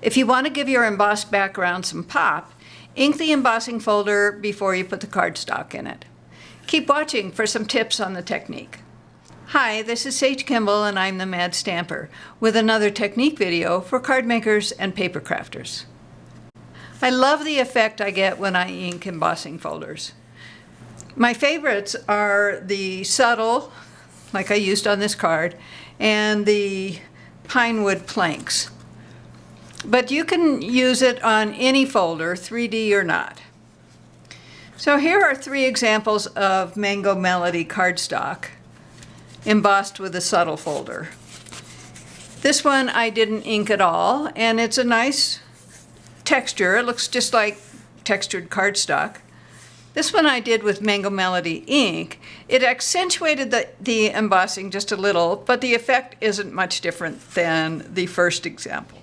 If you want to give your embossed background some pop, ink the embossing folder before you put the cardstock in it. Keep watching for some tips on the technique. Hi, this is Sage Kimball and I'm the Mad Stamper with another technique video for card makers and paper crafters. I love the effect I get when I ink embossing folders. My favorites are the subtle, like I used on this card, and the pine wood planks. But you can use it on any folder, 3D or not. So here are 3 examples of Mango Melody cardstock embossed with a subtle folder. This one I didn't ink at all, and it's a nice texture. It looks just like textured cardstock. This one I did with Mango Melody ink. It accentuated the embossing just a little, but the effect isn't much different than the first example.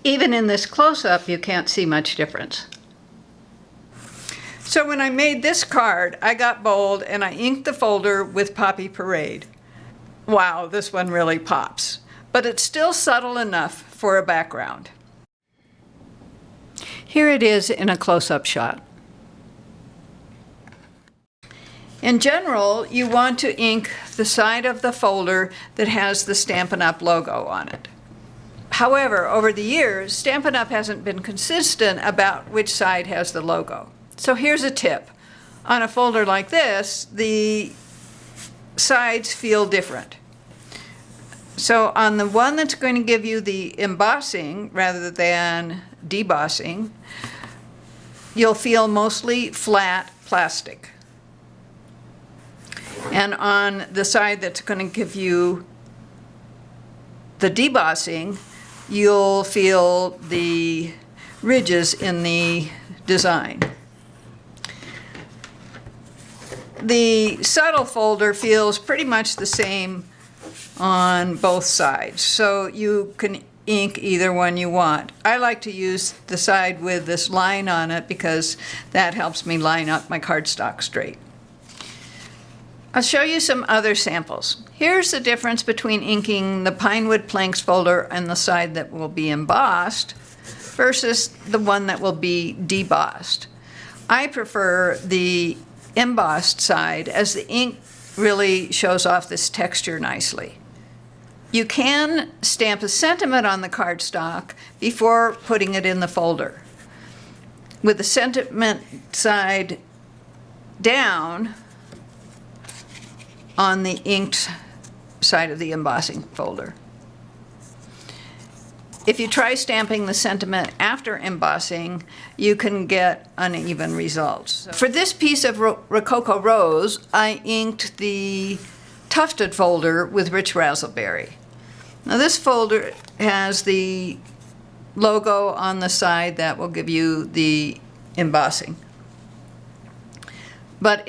Even in this close-up, you can't see much difference. So when I made this card, I got bold and I inked the folder with Poppy Parade. Wow, this one really pops, but it's still subtle enough for a background. Here it is in a close-up shot. In general, you want to ink the side of the folder that has the Stampin' Up! Logo on it. However, over the years, Stampin' Up! Hasn't been consistent about which side has the logo. So here's a tip. On a folder like this, the sides feel different. So on the one that's going to give you the embossing rather than debossing, you'll feel mostly flat plastic. And on the side that's going to give you the debossing, you'll feel the ridges in the design. The subtle folder feels pretty much the same on both sides, so you can ink either one you want. I like to use the side with this line on it because that helps me line up my cardstock straight. I'll show you some other samples. Here's the difference between inking the Pinewood Planks folder and the side that will be embossed versus the one that will be debossed. I prefer the embossed side as the ink really shows off this texture nicely. You can stamp a sentiment on the cardstock before putting it in the folder. With the sentiment side down on the inked side of the embossing folder. If you try stamping the sentiment after embossing, you can get uneven results. For this piece of Rococo Rose, I inked the tufted folder with Rich Razzleberry. Now this folder has the logo on the side that will give you the embossing. But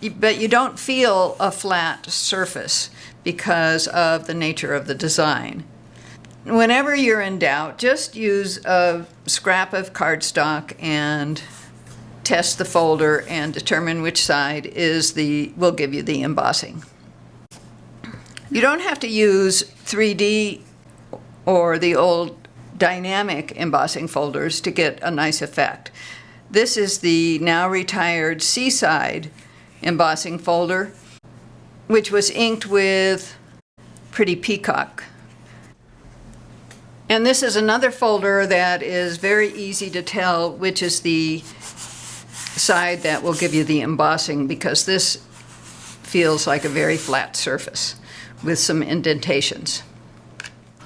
you don't feel a flat surface because of the nature of the design. Whenever you're in doubt, just use a scrap of cardstock and test the folder and determine which side will give you the embossing. You don't have to use 3D or the old dynamic embossing folders to get a nice effect. This is the now retired Seaside embossing folder, which was inked with Pretty Peacock. And this is another folder that is very easy to tell which is the side that will give you the embossing, because this feels like a very flat surface with some indentations.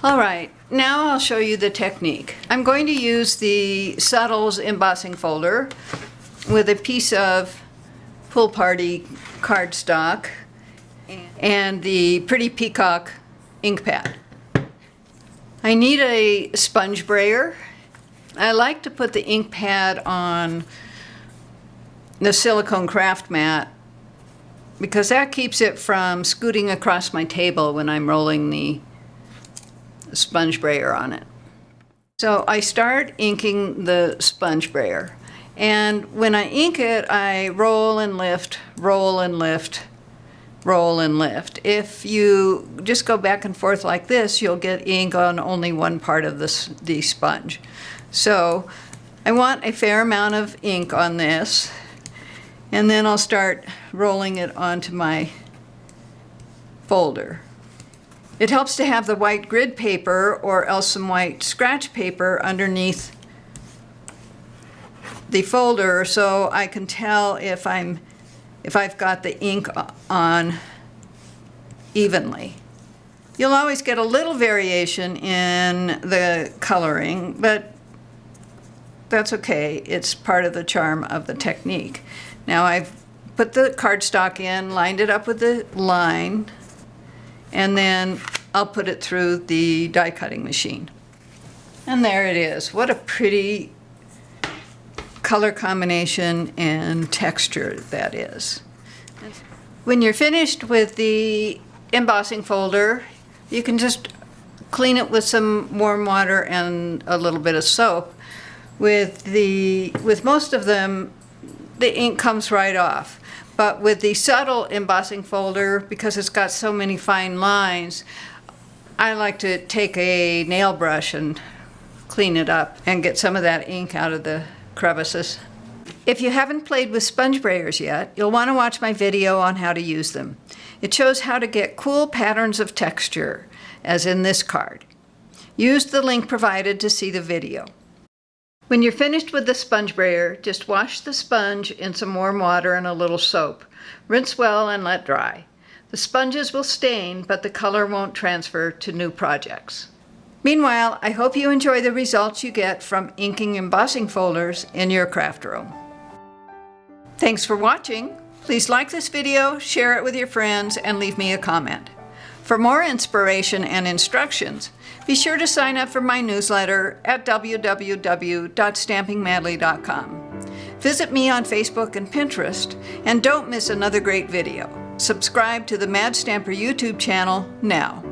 All right, now I'll show you the technique. I'm going to use the Subtles embossing folder with a piece of Pool Party cardstock and the Pretty Peacock ink pad. I need a sponge brayer. I like to put the ink pad on the silicone craft mat because that keeps it from scooting across my table when I'm rolling the sponge brayer on it. So I start inking the sponge brayer. And when I ink it, I roll and lift roll and lift. If you just go back and forth like this, you'll get ink on only one part of the sponge. So I want a fair amount of ink on this, and then I'll start rolling it onto my folder. It helps to have the white grid paper or else some white scratch paper underneath the folder so I can tell if I've got the ink on evenly. You'll always get a little variation in the coloring, but that's okay. It's part of the charm of the technique. Now I've put the cardstock in, lined it up with the line, and then I'll put it through the die cutting machine. And there it is. What a pretty color combination and texture that is. When you're finished with the embossing folder, you can just clean it with some warm water and a little bit of soap. With most of them, the ink comes right off. But with the subtle embossing folder, because it's got so many fine lines, I like to take a nail brush and clean it up and get some of that ink out of the crevices. If you haven't played with sponge brayers yet, you'll want to watch my video on how to use them. It shows how to get cool patterns of texture, as in this card. Use the link provided to see the video. When you're finished with the sponge brayer, just wash the sponge in some warm water and a little soap. Rinse well and let dry. The sponges will stain, but the color won't transfer to new projects. Meanwhile, I hope you enjoy the results you get from inking embossing folders in your craft room. Thanks for watching. Please like this video, share it with your friends, and leave me a comment. For more inspiration and instructions, be sure to sign up for my newsletter at www.stampingmadly.com. Visit me on Facebook and Pinterest, and don't miss another great video. Subscribe to the Mad Stamper YouTube channel now.